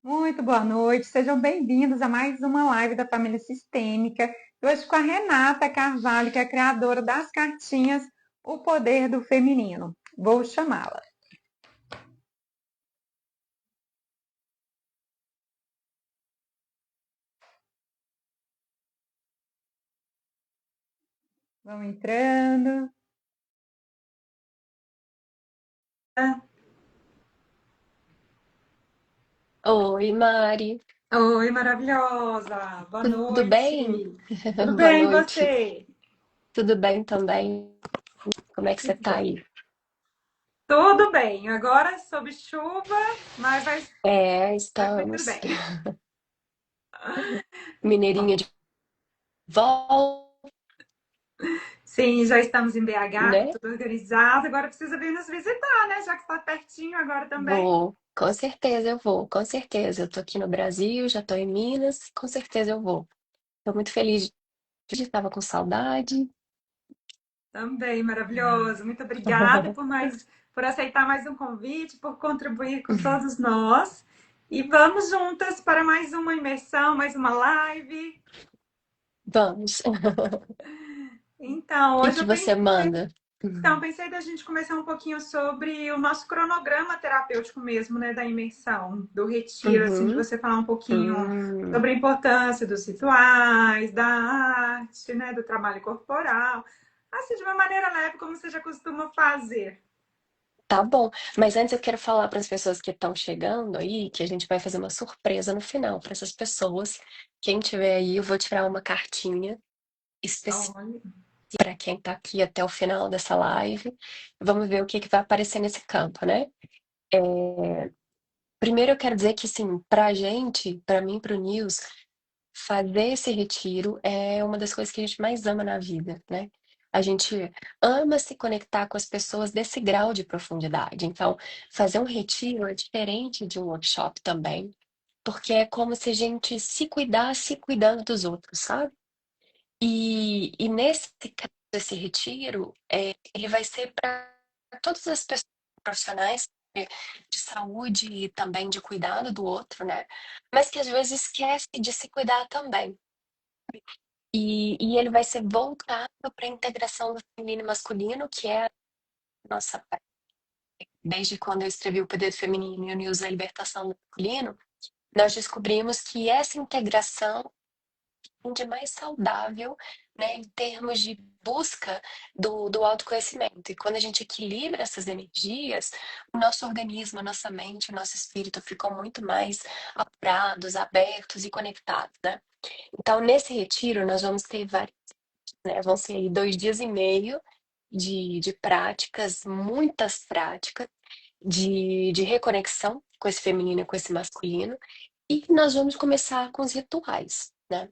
Muito boa noite, sejam bem-vindos a mais uma live da Família Sistêmica. Hoje com a Renata Carvalho, que é a criadora das cartinhas O Poder do Feminino. Vou chamá-la. Vão entrando. Oi, Mari. Oi, maravilhosa. Boa Tudo bem? noite. Tudo Boa bem, e noite. você? Tudo bem também? Como é que Que você tá bom. aí? Tudo bem. Agora sob chuva, mas vai tudo Estamos. bem. Mineirinha de volta, Sim, já estamos em BH, tá né? tudo organizado. Agora precisa vir nos visitar, né? Já que está pertinho agora também. Vou. Com certeza eu vou, com certeza. Eu tô aqui no Brasil, já tô em Minas, com certeza eu vou. Tô muito feliz de estava com saudade. Também, maravilhoso. Muito obrigada por aceitar mais um convite, por contribuir com todos nós. E vamos juntas para mais uma imersão, mais uma live. Vamos. O Então, que hoje que eu você pensei, manda? pensei da gente começar um pouquinho sobre o nosso cronograma terapêutico mesmo, né, da imersão, do retiro, assim, de Uhum. você falar um pouquinho Hum. sobre a importância dos rituais, da arte, né, do trabalho corporal, assim, de uma maneira leve, como você já costuma fazer. Tá bom, mas antes eu quero falar para as pessoas que estão chegando aí que a gente vai fazer uma surpresa no final para essas pessoas. Quem tiver aí, eu vou tirar uma cartinha específica Olha. para quem está aqui até o final dessa live. Vamos ver o que que vai aparecer nesse campo, né? Primeiro eu quero dizer que, assim, para a gente, para mim, para o Nils, fazer esse retiro é uma das coisas que a gente mais ama na vida, né? A gente ama se conectar com as pessoas desse grau de profundidade. Então, fazer um retiro é diferente de um workshop também, porque é como se a gente se cuidasse cuidando dos outros, sabe? E nesse caso, esse retiro, ele vai ser para todas as pessoas profissionais de saúde e também de cuidado do outro, né? Mas que às vezes esquece de se cuidar também. E ele vai ser voltado para a integração do feminino e masculino, que é a nossa. Desde quando eu escrevi O Poder Feminino e o News a Libertação do Masculino, nós descobrimos que essa integração é de mais saudável, né, em termos de busca do autoconhecimento. E quando a gente equilibra essas energias, o nosso organismo, a nossa mente, o nosso espírito ficam muito mais apurados, abertos e conectados, né? Então, nesse retiro, nós vamos ter vários, né? Vão ser aí 2 dias e meio de práticas, muitas práticas, de reconexão com esse feminino e com esse masculino. E nós vamos começar com os rituais, né?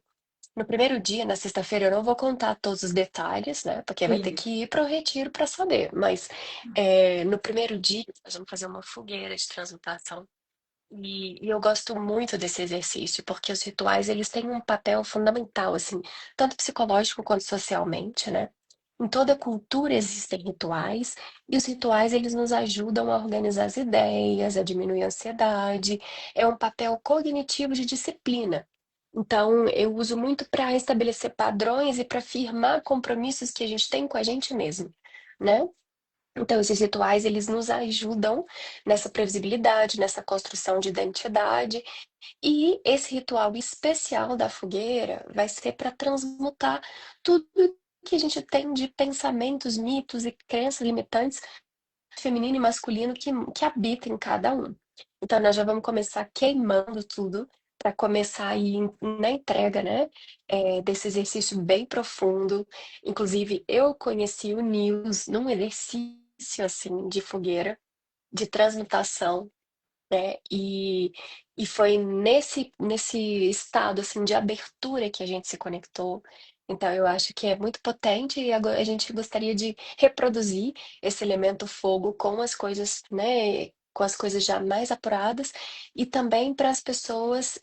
No primeiro dia, na sexta-feira, eu não vou contar todos os detalhes, né? Porque vai ter Sim. que ir para o retiro para saber. Mas no primeiro dia, nós vamos fazer uma fogueira de transmutação. E eu gosto muito desse exercício, porque os rituais, eles têm um papel fundamental, assim, tanto psicológico quanto socialmente, né? Em toda cultura existem rituais, e os rituais, eles nos ajudam a organizar as ideias, a diminuir a ansiedade, é um papel cognitivo de disciplina. Então, eu uso muito para estabelecer padrões e para firmar compromissos que a gente tem com a gente mesmo, né? Então, esses rituais, eles nos ajudam nessa previsibilidade, nessa construção de identidade. E esse ritual especial da fogueira vai ser para transmutar tudo que a gente tem de pensamentos, mitos e crenças limitantes, feminino e masculino, que habita em cada um. Então, nós já vamos começar queimando tudo para começar aí na entrega, né, desse exercício bem profundo. Inclusive, eu conheci o Nils num exercício assim de fogueira, de transmutação, né? E foi nesse estado assim de abertura que a gente se conectou. Então eu acho que é muito potente e agora a gente gostaria de reproduzir esse elemento fogo com as coisas, né? Com as coisas já mais apuradas e também para as pessoas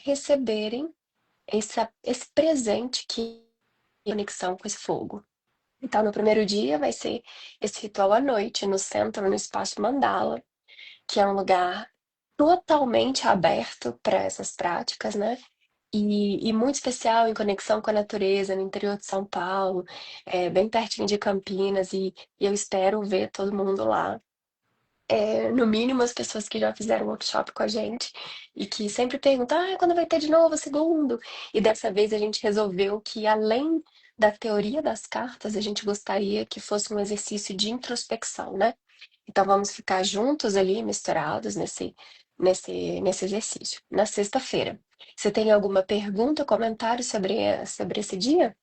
receberem esse presente que é a conexão com esse fogo. Então, no primeiro dia vai ser esse ritual à noite, no centro, no espaço Mandala, que é um lugar totalmente aberto para essas práticas, né? E muito especial em conexão com a natureza, no interior de São Paulo, bem pertinho de Campinas, e eu espero ver todo mundo lá. No mínimo as pessoas que já fizeram workshop com a gente e que sempre perguntam, quando vai ter de novo o segundo? E dessa vez a gente resolveu que além da teoria das cartas, a gente gostaria que fosse um exercício de introspecção, né? Então vamos ficar juntos ali, misturados nesse exercício, na sexta-feira. Você tem alguma pergunta, comentário sobre esse dia?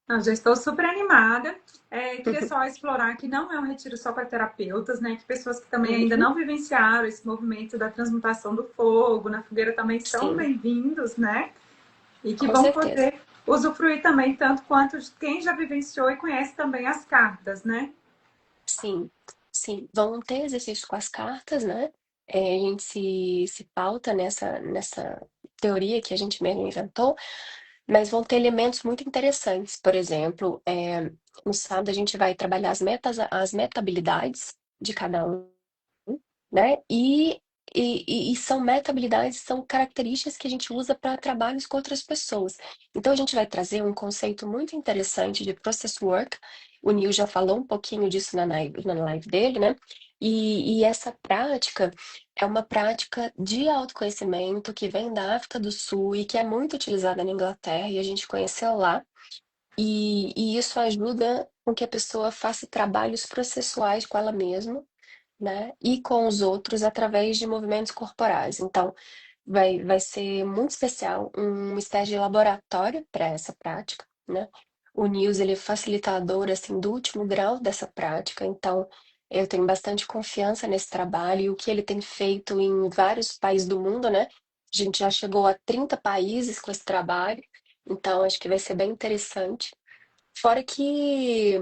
Eu já estou super animada. Queria só explorar que não é um retiro só para terapeutas, né? Que pessoas que também ainda Uhum, não vivenciaram esse movimento da transmutação do fogo na fogueira também são sim, bem-vindos, né? E que com vão certeza. poder usufruir também, tanto quanto quem já vivenciou e conhece também as cartas, né? Sim, sim. Vão ter exercício com as cartas, né? A gente se pauta nessa teoria que a gente mesmo inventou, mas vão ter elementos muito interessantes. Por exemplo, no sábado a gente vai trabalhar as meta-habilidades de cada um, né? E são meta-habilidades, são características que a gente usa para trabalhos com outras pessoas. Então, a gente vai trazer um conceito muito interessante de process work. O Neil já falou um pouquinho disso na live dele, né? E essa prática é uma prática de autoconhecimento que vem da África do Sul e que é muito utilizada na Inglaterra e a gente conheceu lá. E isso ajuda com que a pessoa faça trabalhos processuais com ela mesma, né? E com os outros através de movimentos corporais. Então, vai ser muito especial, um estágio de laboratório para essa prática, né? O Nils, ele é facilitador, assim, do último grau dessa prática, então eu tenho bastante confiança nesse trabalho e o que ele tem feito em vários países do mundo, né? A gente já chegou a 30 países com esse trabalho, então acho que vai ser bem interessante. Fora que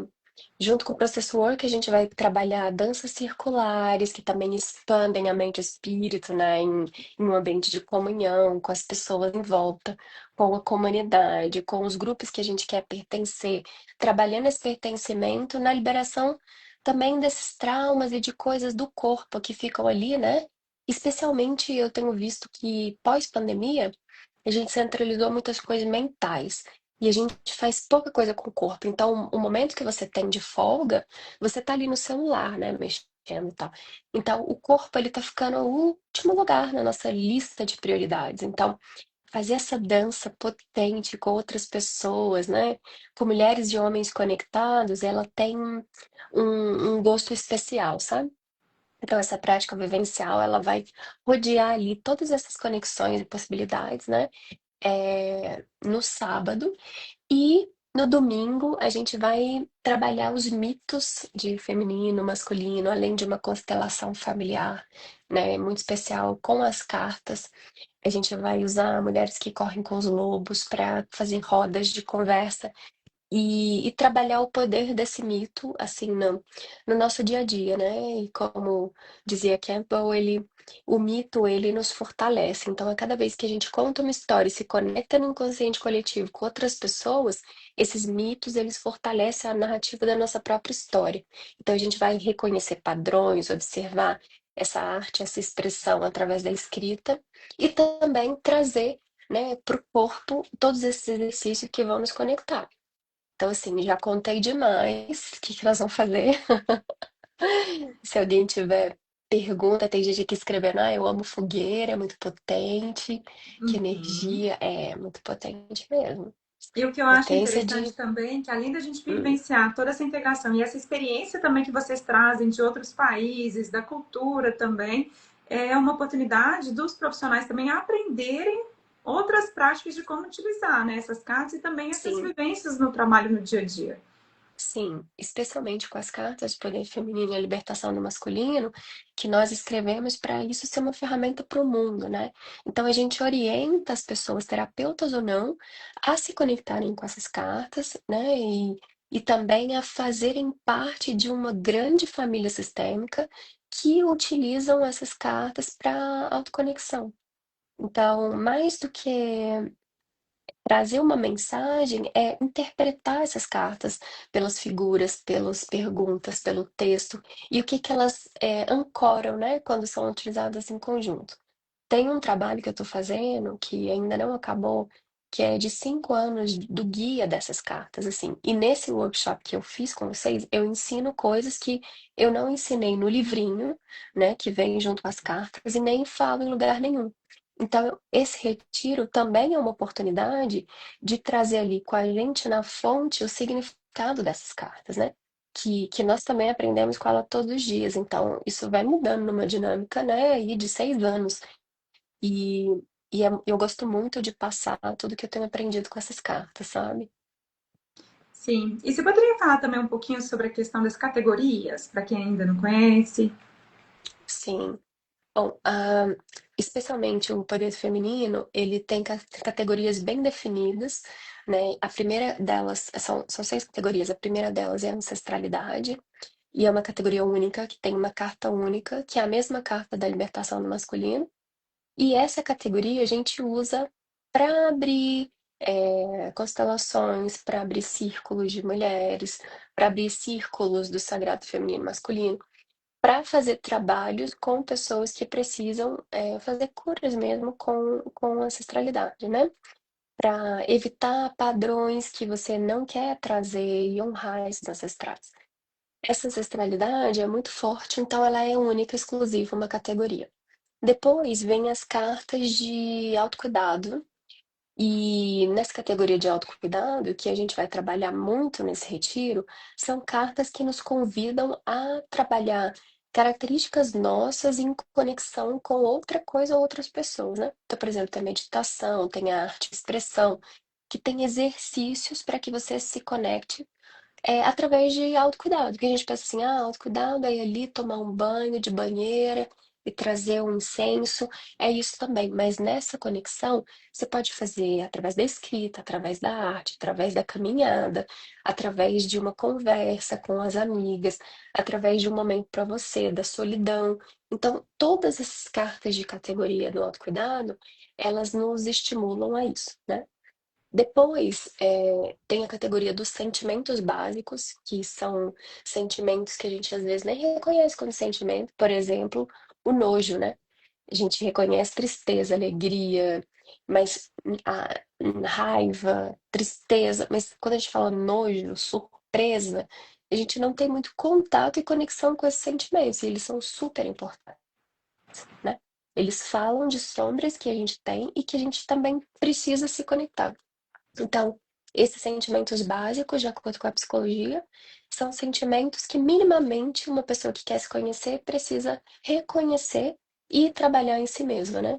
junto com o Process Work, a gente vai trabalhar danças circulares, que também expandem a mente e o espírito, né, em um ambiente de comunhão, com as pessoas em volta, com a comunidade, com os grupos que a gente quer pertencer, trabalhando esse pertencimento na liberação também desses traumas e de coisas do corpo que ficam ali, né? Especialmente eu tenho visto que pós-pandemia, a gente centralizou muitas coisas mentais. E a gente faz pouca coisa com o corpo. Então, o momento que você tem de folga, você tá ali no celular, né, mexendo e tal. Então, o corpo, ele tá ficando o último lugar na nossa lista de prioridades. Então, fazer essa dança potente com outras pessoas, né, com mulheres e homens conectados, ela tem um gosto especial, sabe? Então, essa prática vivencial, ela vai rodear ali todas essas conexões e possibilidades, né? No sábado. E no domingo a gente vai trabalhar os mitos de feminino, masculino, além de uma constelação familiar, né, muito especial com as cartas. A gente vai usar mulheres que correm com os lobos para fazer rodas de conversa e trabalhar o poder desse mito, assim, no nosso dia a dia, né? E como dizia Campbell, o mito, ele nos fortalece. Então, a cada vez que a gente conta uma história e se conecta no inconsciente coletivo com outras pessoas, esses mitos, eles fortalecem a narrativa da nossa própria história. Então, a gente vai reconhecer padrões, observar essa arte, essa expressão através da escrita e também trazer, né, para o corpo todos esses exercícios que vão nos conectar. Então, assim, já contei demais o que que nós vamos fazer. Se alguém tiver pergunta, tem gente aqui escrevendo, eu amo fogueira, é muito potente, que Uhum. energia, é muito potente mesmo. E o que eu acho Potência interessante de. também, que além da gente hum, vivenciar toda essa integração e essa experiência também que vocês trazem de outros países, da cultura também, é uma oportunidade dos profissionais também aprenderem outras práticas de como utilizar, né, essas cartas e também essas sim, vivências no trabalho no dia a dia. sim, especialmente com as cartas de poder feminino e a libertação do masculino, que nós escrevemos para isso ser uma ferramenta para o mundo, né? Então a gente orienta as pessoas, terapeutas ou não, a se conectarem com essas cartas, né? E também a fazerem parte de uma grande família sistêmica que utilizam essas cartas para autoconexão. Então, mais do que trazer uma mensagem é interpretar essas cartas pelas figuras, pelas perguntas, pelo texto e o que que elas ancoram, né, quando são utilizadas em conjunto. Tem um trabalho que eu estou fazendo que ainda não acabou, que é de 5 anos do guia dessas cartas, assim. E nesse workshop que eu fiz com vocês, eu ensino coisas que eu não ensinei no livrinho, né, que vem junto com as cartas, e nem falo em lugar nenhum. Então, esse retiro também é uma oportunidade de trazer ali com a gente na fonte o significado dessas cartas, né? Que nós também aprendemos com ela todos os dias. Então, isso vai mudando numa dinâmica, né, aí de 6 anos. E, eu gosto muito de passar tudo que eu tenho aprendido com essas cartas, sabe? Sim. E você poderia falar também um pouquinho sobre a questão das categorias, para quem ainda não conhece? Sim. Bom, especialmente o poder feminino, ele tem categorias bem definidas, né? A primeira delas, são 6 categorias. A primeira delas é a ancestralidade, e é uma categoria única, que tem uma carta única, que é a mesma carta da libertação do masculino. E essa categoria a gente usa para abrir constelações, para abrir círculos de mulheres, para abrir círculos do sagrado feminino e masculino, para fazer trabalhos com pessoas que precisam fazer curas mesmo com ancestralidade, né? Para evitar padrões que você não quer trazer e honrar esses ancestrais. Essa ancestralidade é muito forte, então ela é única, exclusiva, uma categoria. Depois vem as cartas de autocuidado. E nessa categoria de autocuidado, que a gente vai trabalhar muito nesse retiro, são cartas que nos convidam a trabalhar características nossas em conexão com outra coisa ou outras pessoas, né? Então, por exemplo, tem a meditação, tem a arte de expressão, que tem exercícios para que você se conecte através de autocuidado. Porque a gente pensa assim, autocuidado é ir ali tomar um banho de banheira e trazer um incenso. É isso também. Mas nessa conexão, você pode fazer através da escrita, através da arte, através da caminhada, através de uma conversa com as amigas, através de um momento para você, da solidão. Então, todas essas cartas de categoria do autocuidado, elas nos estimulam a isso, né? Depois, tem a categoria dos sentimentos básicos, que são sentimentos que a gente às vezes nem reconhece como sentimento. Por exemplo, o nojo, né? A gente reconhece tristeza, alegria, mas a raiva, tristeza, mas quando a gente fala nojo, surpresa, a gente não tem muito contato e conexão com esses sentimentos, e eles são super importantes, né? Eles falam de sombras que a gente tem e que a gente também precisa se conectar. Então, esses sentimentos básicos, de acordo com a psicologia, são sentimentos que minimamente uma pessoa que quer se conhecer precisa reconhecer e trabalhar em si mesma, né?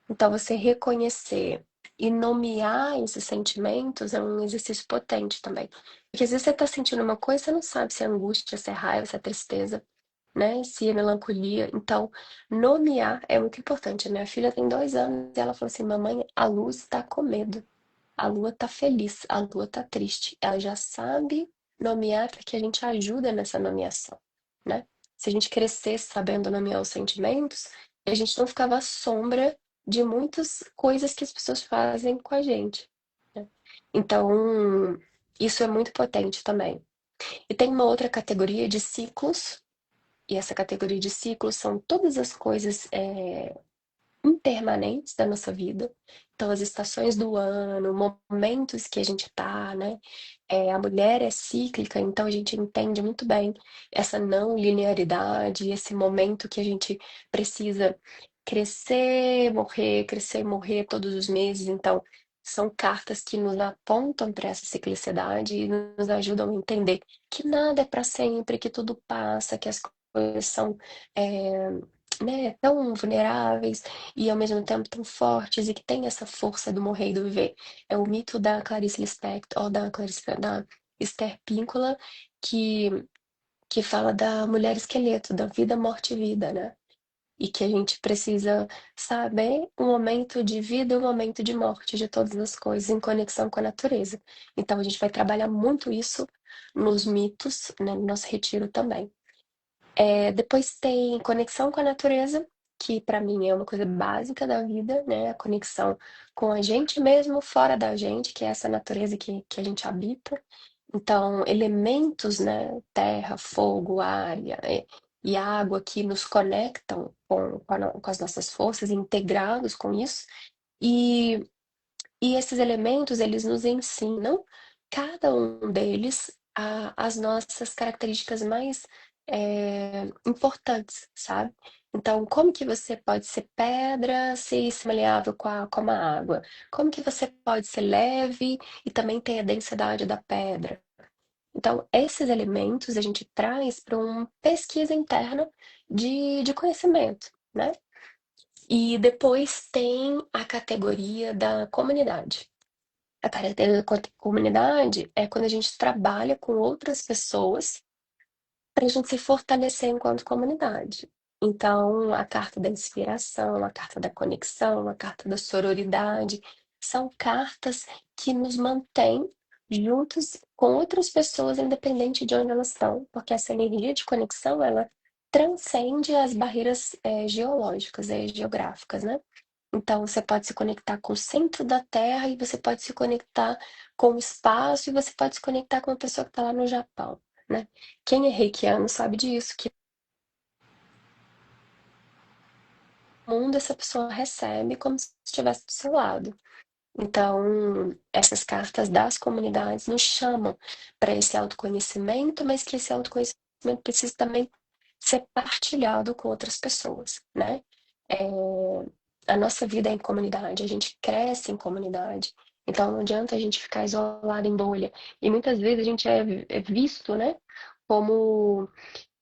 Então, você reconhecer e nomear esses sentimentos é um exercício potente também. Porque às vezes você está sentindo uma coisa, você não sabe se é angústia, se é raiva, se é tristeza, né? Se é melancolia. Então, nomear é muito importante. A minha filha tem 2 anos e ela falou assim: mamãe, a luz está com medo. A lua tá feliz, a lua tá triste. Ela já sabe nomear para que a gente ajuda nessa nomeação, né? Se a gente crescesse sabendo nomear os sentimentos, a gente não ficava à sombra de muitas coisas que as pessoas fazem com a gente, né? Então, isso é muito potente também. E tem uma outra categoria de ciclos, e essa categoria de ciclos são todas as coisas impermanentes da nossa vida. Então, as estações do ano, momentos que a gente tá, né? A mulher é cíclica, então a gente entende muito bem essa não linearidade, esse momento que a gente precisa crescer e morrer todos os meses. Então, são cartas que nos apontam para essa ciclicidade e nos ajudam a entender que nada é para sempre, que tudo passa, que as coisas são, é, né, tão vulneráveis e ao mesmo tempo tão fortes e que tem essa força do morrer e do viver. É o mito da Clarice Lispector, ou da Esther Píncola, que, que fala da mulher esqueleto, da vida, morte e vida, né? E que a gente precisa saber o momento de vida e o momento de morte de todas as coisas em conexão com a natureza. Então a gente vai trabalhar muito isso nos mitos, né, no nosso retiro também. Depois tem conexão com a natureza, que para mim é uma coisa básica da vida, né? A conexão com a gente mesmo, fora da gente, que é essa natureza que a gente habita. Então, elementos, né? Terra, fogo, ar, e a água que nos conectam com as nossas forças, integrados com isso. E, e esses elementos, eles nos ensinam, cada um deles, as nossas características mais importantes, sabe? Então, como que você pode ser pedra se se maleável com a água? Como que você pode ser leve e também ter a densidade da pedra? Então, esses elementos a gente traz para uma pesquisa interna de conhecimento, né? E depois tem a categoria da comunidade. A categoria da comunidade é quando a gente trabalha com outras pessoas para a gente se fortalecer enquanto comunidade. Então, a carta da inspiração, a carta da conexão, a carta da sororidade, são cartas que nos mantêm juntos com outras pessoas, independente de onde elas estão, porque essa energia de conexão, ela transcende as barreiras geológicas, geográficas, né? Então, você pode se conectar com o centro da Terra e você pode se conectar com o espaço e você pode se conectar com uma pessoa que está lá no Japão, né? Quem é reikiano sabe disso, que o mundo essa pessoa recebe como se estivesse do seu lado. Então, essas cartas das comunidades nos chamam para esse autoconhecimento, mas que esse autoconhecimento precisa também ser partilhado com outras pessoas, né? É, a nossa vida é em comunidade, a gente cresce em comunidade. Então, não adianta a gente ficar isolado em bolha. E muitas vezes a gente é visto, né, como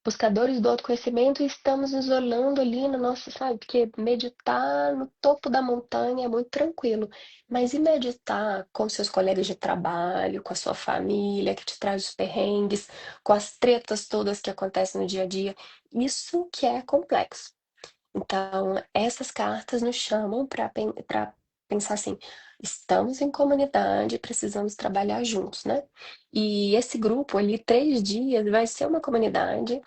buscadores do autoconhecimento e estamos nos isolando ali no nosso, sabe? Porque meditar no topo da montanha é muito tranquilo, mas e meditar com seus colegas de trabalho, com a sua família, que te traz os perrengues, com as tretas todas que acontecem no dia a dia? Isso que é complexo. Então, essas cartas nos chamam para pensar assim: estamos em comunidade, precisamos trabalhar juntos, né? E esse grupo ali, 3 dias, vai ser uma comunidade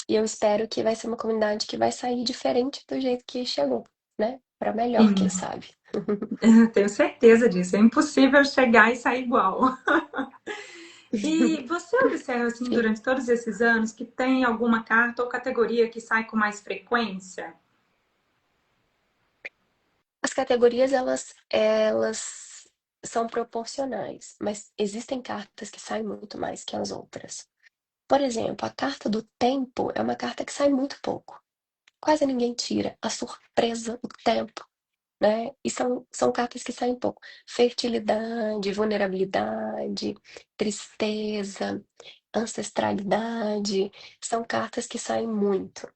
e eu espero que vai ser uma comunidade que vai sair diferente do jeito que chegou, né? Para melhor, quem Sim, sabe. eu tenho certeza disso. É impossível chegar e sair igual. E você observa, assim, Sim. durante todos esses anos, que tem alguma carta ou categoria que sai com mais frequência? As categorias, elas são proporcionais, mas existem cartas que saem muito mais que as outras. Por exemplo, a carta do tempo é uma carta que sai muito pouco. Quase ninguém tira. A surpresa, o tempo, né? E são cartas que saem pouco. Fertilidade, vulnerabilidade, tristeza, ancestralidade, são cartas que saem muito.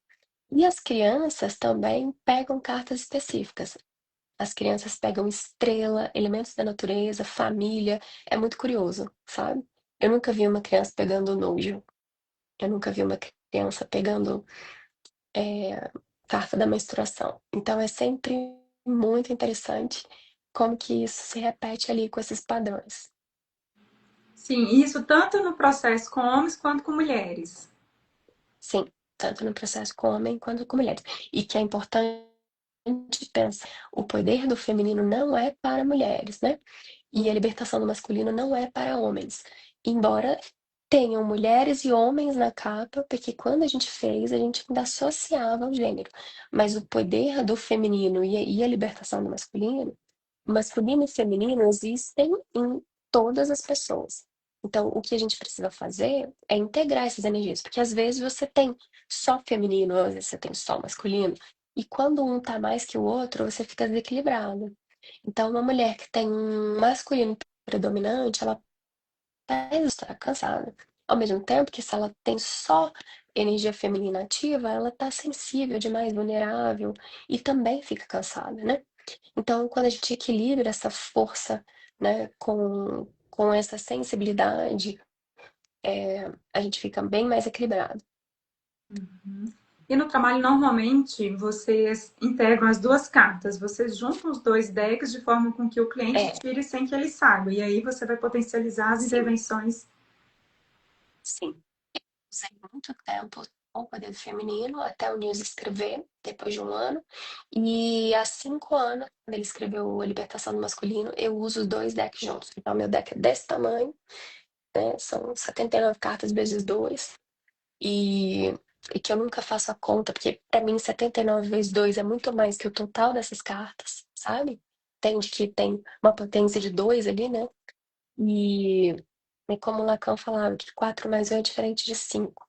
E as crianças também pegam cartas específicas. As crianças pegam estrela, elementos da natureza, família. É muito curioso, sabe? Eu nunca vi uma criança pegando nojo. Eu nunca vi uma criança pegando carta da menstruação. Então é sempre muito interessante como que isso se repete ali com esses padrões. Sim, isso tanto no processo com homens quanto com mulheres. Sim, tanto no processo com homem quanto com mulheres. E que é importante pensar, o poder do feminino não é para mulheres, né? E a libertação do masculino não é para homens. Embora tenham mulheres e homens na capa, porque quando a gente fez, a gente ainda associava o gênero. Mas o poder do feminino e a libertação do masculino, masculino e feminino existem em todas as pessoas. Então, o que a gente precisa fazer é integrar essas energias, porque às vezes você tem só feminino, às vezes você tem só masculino, e quando um tá mais que o outro, você fica desequilibrado. Então, uma mulher que tem um masculino predominante, ela vai estar cansada. Ao mesmo tempo que se ela tem só energia feminina ativa, ela tá sensível demais, vulnerável e também fica cansada, né? Então, quando a gente equilibra essa força, né, com essa sensibilidade, a gente fica bem mais equilibrado. E no trabalho, normalmente, vocês integram as duas cartas. Vocês juntam os dois decks de forma com que o cliente É, tire sem que ele saiba. E aí você vai potencializar as sim, intervenções. sim. Usei muito tempo o poder feminino até o Nils escrever, depois de um ano. E há 5 anos, quando ele escreveu A Libertação do Masculino, eu uso os dois decks juntos. Então, meu deck é desse tamanho, né? São 79 cartas vezes 2. e que eu nunca faço a conta, porque para mim 79 vezes 2 é muito mais que o total dessas cartas, sabe? Entende que tem uma potência de 2 ali, né? E, e como o Lacan falava, que 4 mais 1 é diferente de 5.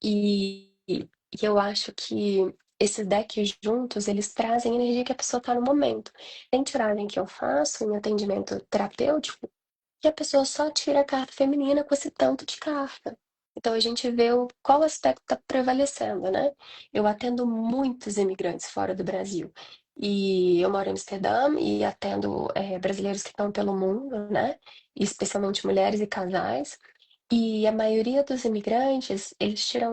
E eu acho que esses decks juntos, eles trazem a energia que a pessoa está no momento. Tem tiragem que eu faço em atendimento terapêutico, que a pessoa só tira a carta feminina com esse tanto de carta. Então a gente vê qual aspecto está prevalecendo, né? Eu atendo muitos imigrantes fora do Brasil. E eu moro em Amsterdã e atendo brasileiros que estão pelo mundo, né? Especialmente mulheres e casais. E a maioria dos imigrantes,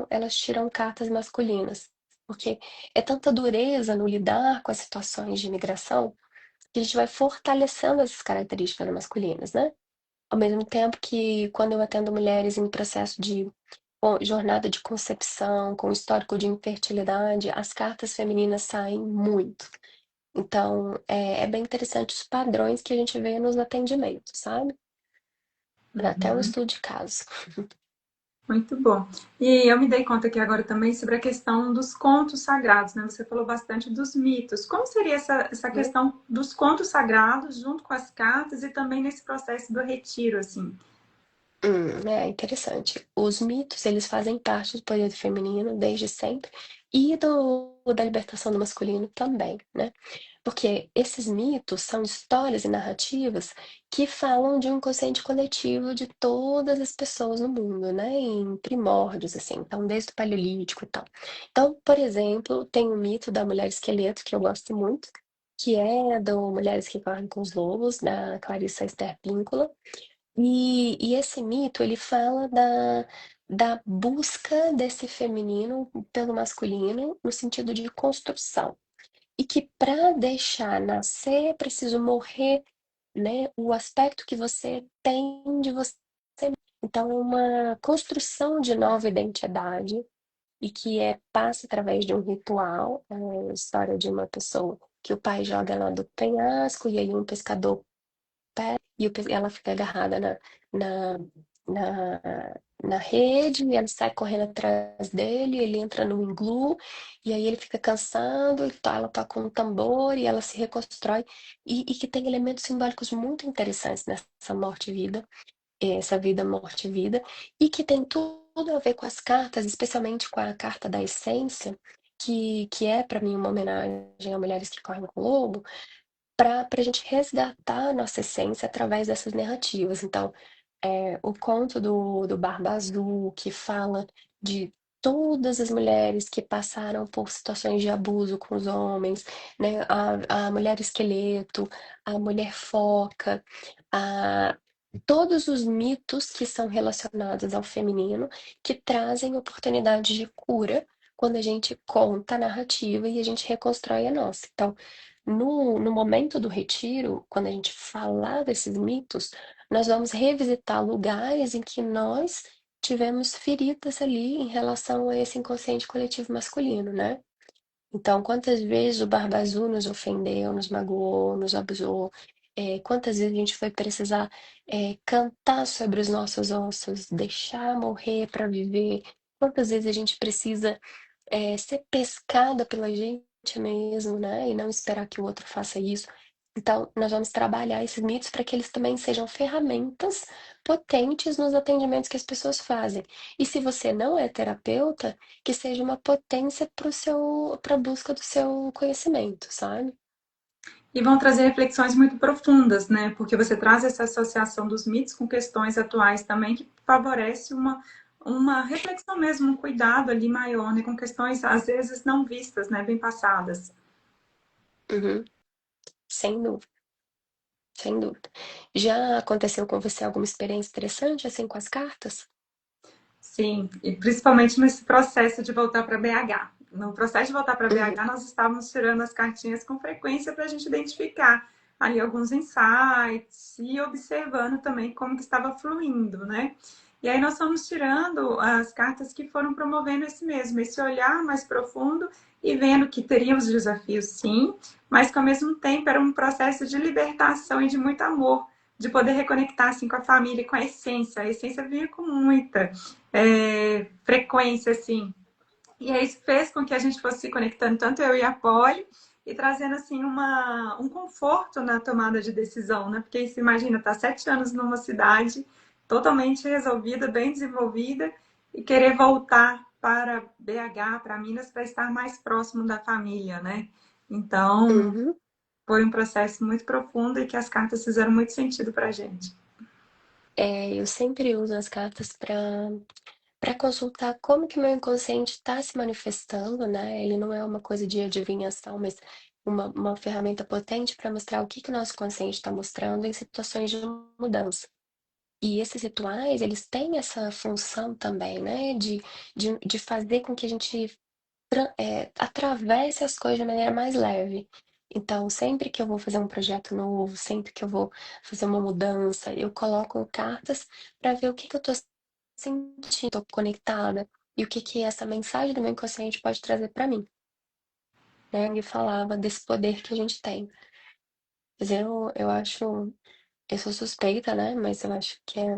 elas tiram cartas masculinas. Porque é tanta dureza no lidar com as situações de imigração que a gente vai fortalecendo essas características masculinas, né? Ao mesmo tempo que quando eu atendo mulheres em processo de jornada de concepção, com histórico de infertilidade, as cartas femininas saem muito. Então, é bem interessante os padrões que a gente vê nos atendimentos, sabe? Dá até um Uhum. estudo de caso. Muito bom. E eu me dei conta aqui agora também sobre a questão dos contos sagrados, né? Você falou bastante dos mitos. Como seria essa Né? questão dos contos sagrados junto com as cartas e também nesse processo do retiro, assim? É interessante. Os mitos, eles fazem parte do poder feminino desde sempre e da libertação do masculino também, né? Porque esses mitos são histórias e narrativas que falam de um inconsciente coletivo de todas as pessoas no mundo, né? Em primórdios, assim, então desde o Paleolítico e tal. Então, por exemplo, tem o mito da mulher esqueleto, que eu gosto muito, que é do Mulheres que Correm com os Lobos, da Clarissa Esther Píncola. E esse mito, ele fala da busca desse feminino pelo masculino no sentido de construção. E que para deixar nascer é preciso morrer, né? O aspecto que você tem de você. Então, é uma construção de nova identidade e que passa através de um ritual, a história de uma pessoa que o pai joga ela do penhasco e aí um pescador ela fica agarrada na, na, na rede, e ela sai correndo atrás dele, ele entra no iglu, e aí ele fica cansado, ela toca um tambor e ela se reconstrói, e que tem elementos simbólicos muito interessantes nessa morte e vida, essa vida, morte e vida, e que tem tudo a ver com as cartas, especialmente com a carta da essência, que é para mim uma homenagem a mulheres que correm com o lobo, para a gente resgatar a nossa essência através dessas narrativas. Então, o conto do Barba Azul, que fala de todas as mulheres que passaram por situações de abuso com os homens, né? A mulher esqueleto, a mulher foca, a... todos os mitos que são relacionados ao feminino, que trazem oportunidade de cura quando a gente conta a narrativa e a gente reconstrói a nossa. Então, no momento do retiro, quando a gente falar desses mitos, nós vamos revisitar lugares em que nós tivemos feridas ali em relação a esse inconsciente coletivo masculino, né? Então, quantas vezes o Barba Azul nos ofendeu, nos magoou, nos abusou? Quantas vezes a gente foi precisar cantar sobre os nossos ossos, deixar morrer para viver? Quantas vezes a gente precisa ser pescada pela gente mesmo, né? E não esperar que o outro faça isso. Então, nós vamos trabalhar esses mitos para que eles também sejam ferramentas potentes nos atendimentos que as pessoas fazem. E se você não é terapeuta, que seja uma potência para a busca do seu conhecimento, sabe? E vão trazer reflexões muito profundas, né? Porque você traz essa associação dos mitos com questões atuais também, que favorece uma reflexão mesmo, um cuidado ali maior, né? Com questões, às vezes, não vistas, né? Bem passadas. Uhum. Sem dúvida, sem dúvida. Já aconteceu com você alguma experiência interessante assim com as cartas? Sim, e principalmente nesse processo de voltar para BH. No processo de voltar para Uhum. BH, nós estávamos tirando as cartinhas com frequência para a gente identificar ali alguns insights e observando também como que estava fluindo, né? E aí nós fomos tirando as cartas que foram promovendo esse mesmo, esse olhar mais profundo e vendo que teríamos desafios, sim, mas que ao mesmo tempo era um processo de libertação e de muito amor, de poder reconectar assim com a família, com a essência. A essência vinha com muita frequência, assim. E aí isso fez com que a gente fosse se conectando, tanto eu e a Polly, e trazendo assim um conforto na tomada de decisão, né? Porque você imagina, tá 7 anos numa cidade totalmente resolvida, bem desenvolvida, e querer voltar para BH, para Minas, para estar mais próximo da família, né? Então, Uhum. foi um processo muito profundo e que as cartas fizeram muito sentido para a gente. Eu sempre uso as cartas para consultar como que meu inconsciente está se manifestando, né? Ele não é uma coisa de adivinhação, mas uma ferramenta potente para mostrar o que que o nosso consciente está mostrando em situações de mudança. E esses rituais, eles têm essa função também, né? De fazer com que a gente atravesse as coisas de maneira mais leve. Então, sempre que eu vou fazer um projeto novo, sempre que eu vou fazer uma mudança, eu coloco cartas para ver o que que eu tô sentindo, tô conectada, e o que que essa mensagem do meu inconsciente pode trazer para mim, né? E falava desse poder que a gente tem. Mas eu acho, eu sou suspeita, né? Mas eu acho que é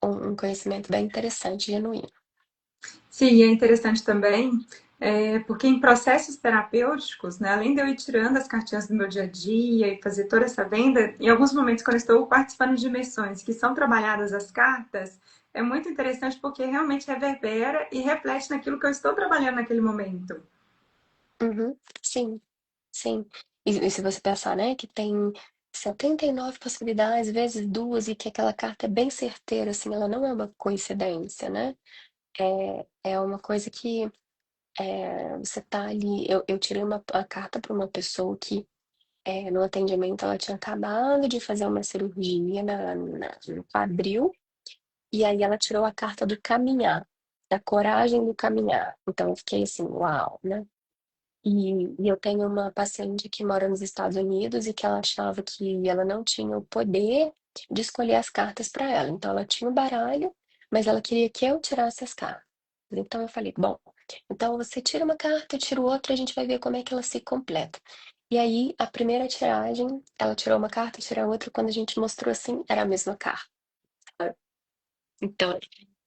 um conhecimento bem interessante, genuíno. Sim, é interessante também, porque em processos terapêuticos, né, além de eu ir tirando as cartinhas do meu dia a dia e fazer toda essa venda, em alguns momentos, quando eu estou participando de imersões que são trabalhadas as cartas, é muito interessante porque realmente reverbera e reflete naquilo que eu estou trabalhando naquele momento. Uhum, sim. Sim. E se você pensar, né, que tem 79 possibilidades vezes duas e que aquela carta é bem certeira, assim, ela não é uma coincidência, né? É uma coisa que você tá ali. Eu tirei a carta para uma pessoa que, no atendimento, ela tinha acabado de fazer uma cirurgia no quadril, e aí ela tirou a carta do caminhar, da coragem do caminhar. Então eu fiquei assim, uau, né? E eu tenho uma paciente que mora nos Estados Unidos e que ela achava que ela não tinha o poder de escolher as cartas para ela. Então ela tinha o baralho, mas ela queria que eu tirasse as cartas. Então eu falei, bom, então você tira uma carta, eu tiro outra, a gente vai ver como é que ela se completa. E aí, a primeira tiragem, ela tirou uma carta, eu tirei a outra, quando a gente mostrou assim, era a mesma carta. Então,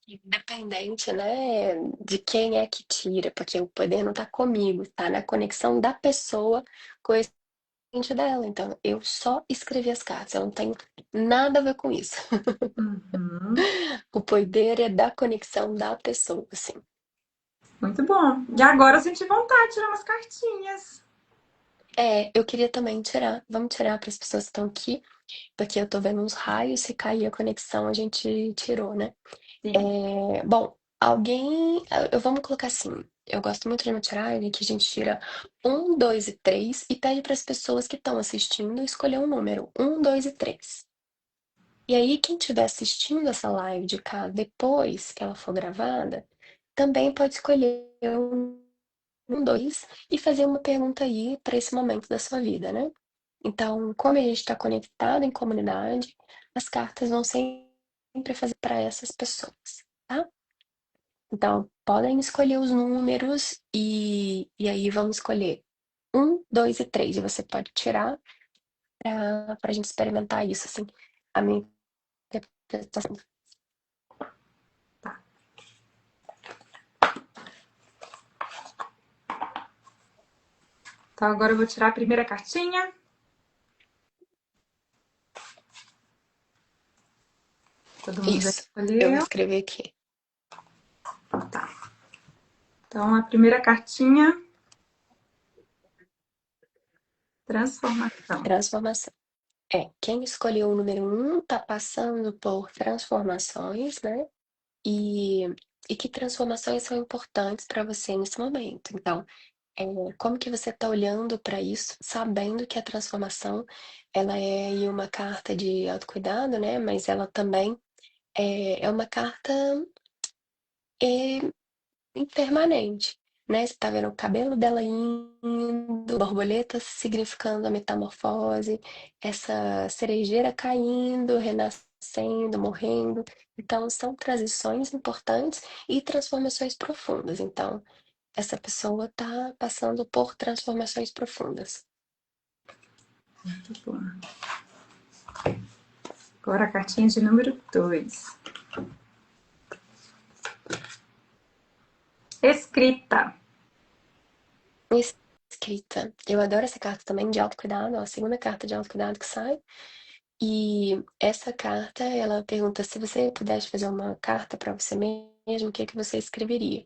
independente, né, de quem é que tira, porque o poder não tá comigo, tá na conexão da pessoa com esse cliente dela. Então, eu só escrevi as cartas, eu não tenho nada a ver com isso. Uhum, O poder é da conexão da pessoa, assim. muito bom. E agora eu senti vontade de tirar umas cartinhas. Eu queria também tirar, vamos tirar para as pessoas que estão aqui, porque eu tô vendo uns raios, se cair a conexão, a gente tirou, né? Sim. Bom, alguém. Vamos colocar assim. Eu gosto muito de uma tiragem que a gente tira um, dois e três e pede para as pessoas que estão assistindo escolher um número, um, dois e três. E aí, quem estiver assistindo essa live de cá depois que ela for gravada, também pode escolher um, dois e fazer uma pergunta aí para esse momento da sua vida, né? Então, como a gente está conectado em comunidade, as cartas vão sempre fazer para essas pessoas, tá? Então, podem escolher os números e aí vamos escolher um, dois e três. E você pode tirar para a gente experimentar isso, assim. A minha interpretação. Tá. Então agora eu vou tirar a primeira cartinha. Todo mundo já Isso. Eu vou escolheu. escrever aqui. Tá. Então a primeira cartinha, transformação. Transformação. Quem escolheu o número um tá passando por transformações, né? E, e que transformações são importantes para você nesse momento. Então, como que você está olhando para isso, sabendo que a transformação, ela é aí uma carta de autocuidado, né? Mas ela também é uma carta é, impermanente, né? Você tá vendo o cabelo dela indo, borboletas significando a metamorfose, essa cerejeira caindo, renascendo, morrendo. Então, são transições importantes e transformações profundas. Então, essa pessoa está passando por transformações profundas. Muito bom. Agora a cartinha de número 2. Escrita. Escrita. Eu adoro essa carta também de autocuidado, ó, a segunda carta de autocuidado que sai. E essa carta, ela pergunta se você pudesse fazer uma carta para você mesmo, o que é que você escreveria?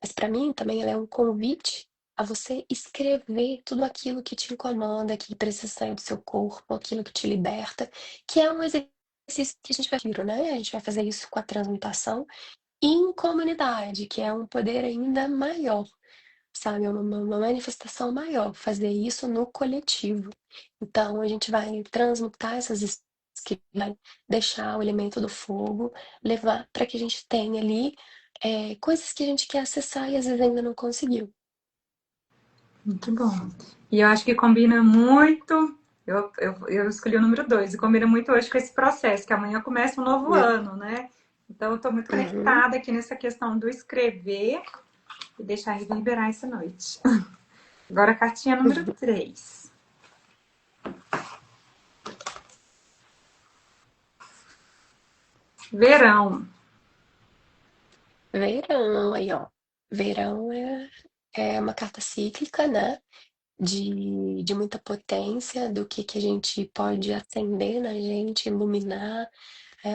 Mas para mim também ela é um convite a você escrever tudo aquilo que te incomoda, que precisa sair do seu corpo, aquilo que te liberta, que é um exercício que a gente vai fazer, né? A gente vai fazer isso com a transmutação em comunidade, que é um poder ainda maior, sabe? É uma manifestação maior, fazer isso no coletivo. Então, a gente vai transmutar essas que vai deixar o elemento do fogo, levar para que a gente tenha ali coisas que a gente quer acessar e às vezes ainda não conseguiu. Muito bom. E eu acho que combina muito. Eu escolhi o número 2 e combina muito hoje com esse processo, que amanhã começa um novo Uhum, ano, né? Então, eu estou muito uhum. conectada aqui nessa questão do escrever e deixar reverberar essa noite. Agora, a cartinha número 3. Verão. Verão, aí ó. Verão é uma carta cíclica, né? De muita potência, do que a gente pode acender na gente, iluminar,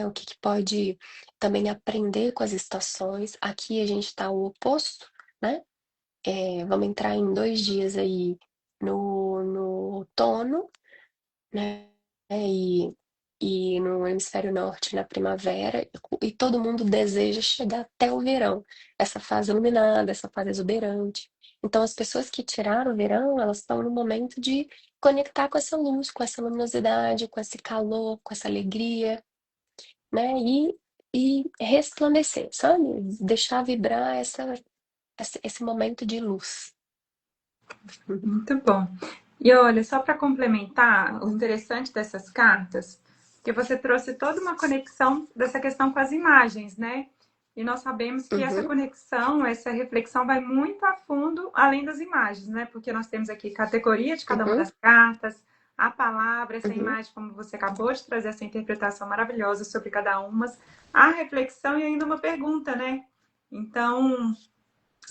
o que pode também aprender com as estações. Aqui a gente está o oposto, né? Vamos entrar em 2 dias aí no outono, né? E no hemisfério norte na primavera, e todo mundo deseja chegar até o verão, essa fase iluminada, essa fase exuberante. Então, as pessoas que tiraram o verão, elas estão no momento de conectar com essa luz, com essa luminosidade, com esse calor, com essa alegria, né? E resplandecer, sabe? Deixar vibrar esse momento de luz. Muito bom. E olha, só para complementar, o interessante dessas cartas, que você trouxe toda uma conexão dessa questão com as imagens, né? E nós sabemos que essa Uhum, conexão, essa reflexão vai muito a fundo além das imagens, né? Porque nós temos aqui categoria de cada uma uhum, das cartas, a palavra, essa uhum, imagem, como você acabou de trazer essa interpretação maravilhosa sobre cada uma, a reflexão e ainda uma pergunta, né? Então,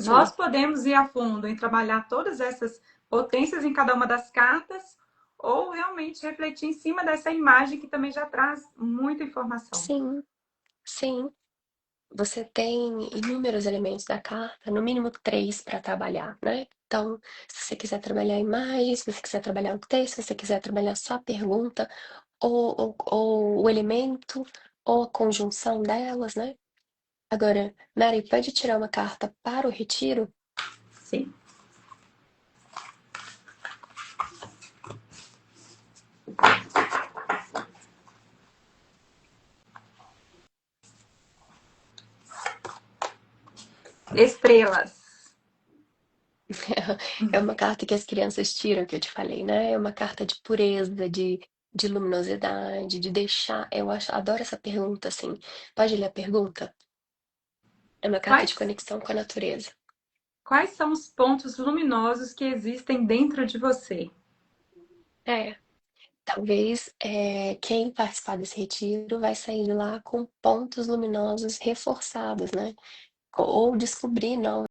nós sim. podemos ir a fundo em trabalhar todas essas potências em cada uma das cartas, ou realmente refletir em cima dessa imagem que também já traz muita informação. Sim, sim. Você tem inúmeros elementos da carta, no mínimo três para trabalhar, né? Então, se você quiser trabalhar imagens, se você quiser trabalhar o texto, se você quiser trabalhar só a pergunta, ou o elemento, ou a conjunção delas, né? Agora, Mary, pode tirar uma carta para o retiro? Sim. Estrelas. É uma carta que as crianças tiram, que eu te falei, né? É uma carta de pureza, de luminosidade, de deixar. Eu acho, adoro essa pergunta, assim. Pode ler a pergunta? É uma carta de Quais, conexão com a natureza. quais são os pontos luminosos que existem dentro de você? É, talvez quem participar desse retiro vai sair de lá com pontos luminosos reforçados, né? Ou descobrir novos